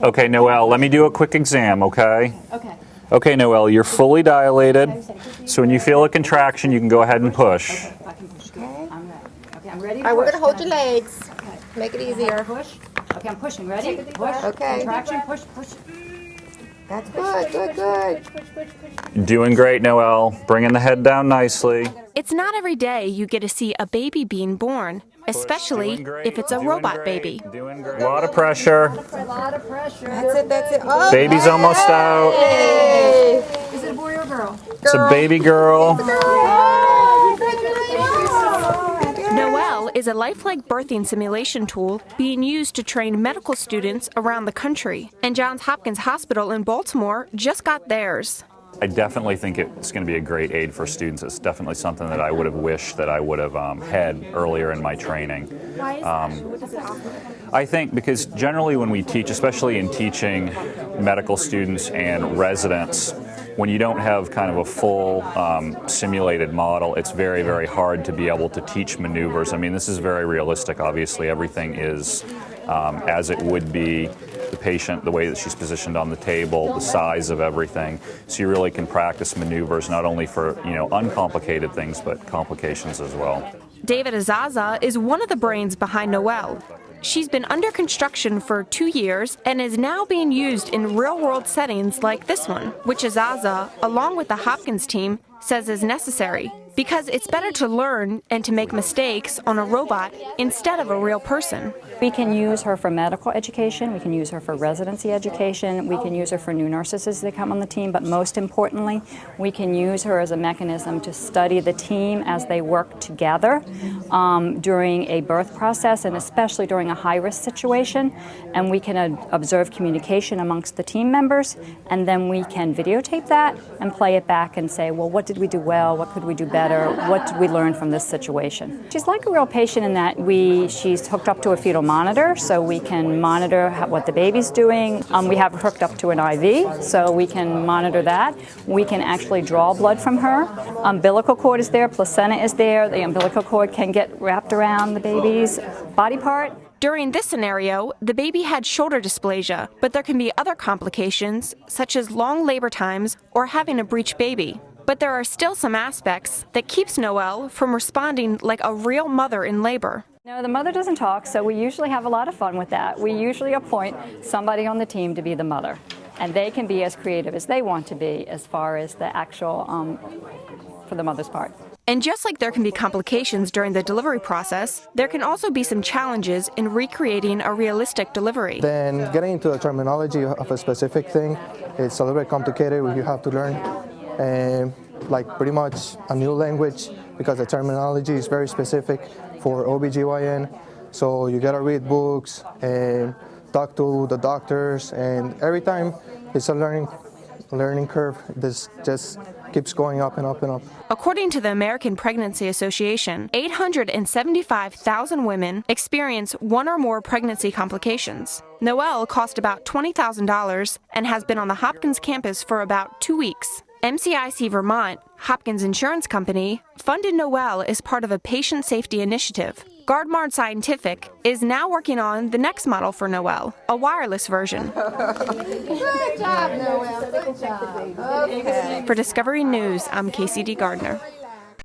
Okay, Noelle, let me do a quick exam, okay? Okay. Okay, Noelle, you're fully dilated, so when you feel a contraction, you can go ahead and push. Okay, I can push. Okay, I'm ready. Okay, I'm ready to All right, we're push. going to hold your legs. Okay. Make it easier. Push. Okay, I'm pushing. Ready? Push. Okay. Contraction. Push. That's good. Doing great, Noelle. Bringing the head down nicely. It's not every day you get to see a baby being born, especially if it's a robot baby. Doing great. A lot of pressure. That's it. Oh, Baby's almost out. Is it a boy or a girl? It's a baby girl. Noelle is a lifelike birthing simulation tool being used to train medical students around the country. And Johns Hopkins Hospital in Baltimore just got theirs. I definitely think it's going to be a great aid for students. It's definitely something that I would have wished that I would have had earlier in my training. Why is that? What does it offer? I think because generally when we teach, especially in teaching medical students and residents, when you don't have kind of a full simulated model, it's very, very hard to be able to teach maneuvers. I mean, this is very realistic. Obviously, everything is as it would be. The patient, the way that she's positioned on the table, the size of everything. So you really can practice maneuvers not only for, uncomplicated things, but complications as well. David Azaza is one of the brains behind Noelle. She's been under construction for 2 years and is now being used in real-world settings like this one, which Azaza, along with the Hopkins team, says is necessary because it's better to learn and to make mistakes on a robot instead of a real person. We can use her for medical education, we can use her for residency education, we can use her for new nurses as they come on the team, but most importantly, we can use her as a mechanism to study the team as they work together during a birth process and especially during a high-risk situation, and we can observe communication amongst the team members, and then we can videotape that and play it back and say, well, what did we do well, what could we do better, what did we learn from this situation? She's like a real patient in that she's hooked up to a fetal monitor, so we can monitor what the baby's doing. We have her hooked up to an IV, so we can monitor that. We can actually draw blood from her. Umbilical cord is there, placenta is there. The umbilical cord can get wrapped around the baby's body part. During this scenario, the baby had shoulder dysplasia, but there can be other complications, such as long labor times or having a breech baby. But there are still some aspects that keeps Noelle from responding like a real mother in labor. No, the mother doesn't talk, so we usually have a lot of fun with that. We usually appoint somebody on the team to be the mother, and they can be as creative as they want to be as far as the actual, for the mother's part. And just like there can be complications during the delivery process, there can also be some challenges in recreating a realistic delivery. Then getting into the terminology of a specific thing, it's a little bit complicated. You have to learn like pretty much a new language because the terminology is very specific for OBGYN. So you gotta read books and talk to the doctors, and every time it's a learning curve. This just keeps going up and up and up. According to the American Pregnancy Association, 875,000 women experience one or more pregnancy complications. Noelle cost about $20,000 and has been on the Hopkins campus for about 2 weeks. MCIC Vermont, Hopkins Insurance Company, funded Noelle as part of a patient safety initiative. Gardmard Scientific is now working on the next model for Noelle, a wireless version. Good job, Noelle. Good job. Okay. For Discovery News, I'm KCD Gardner.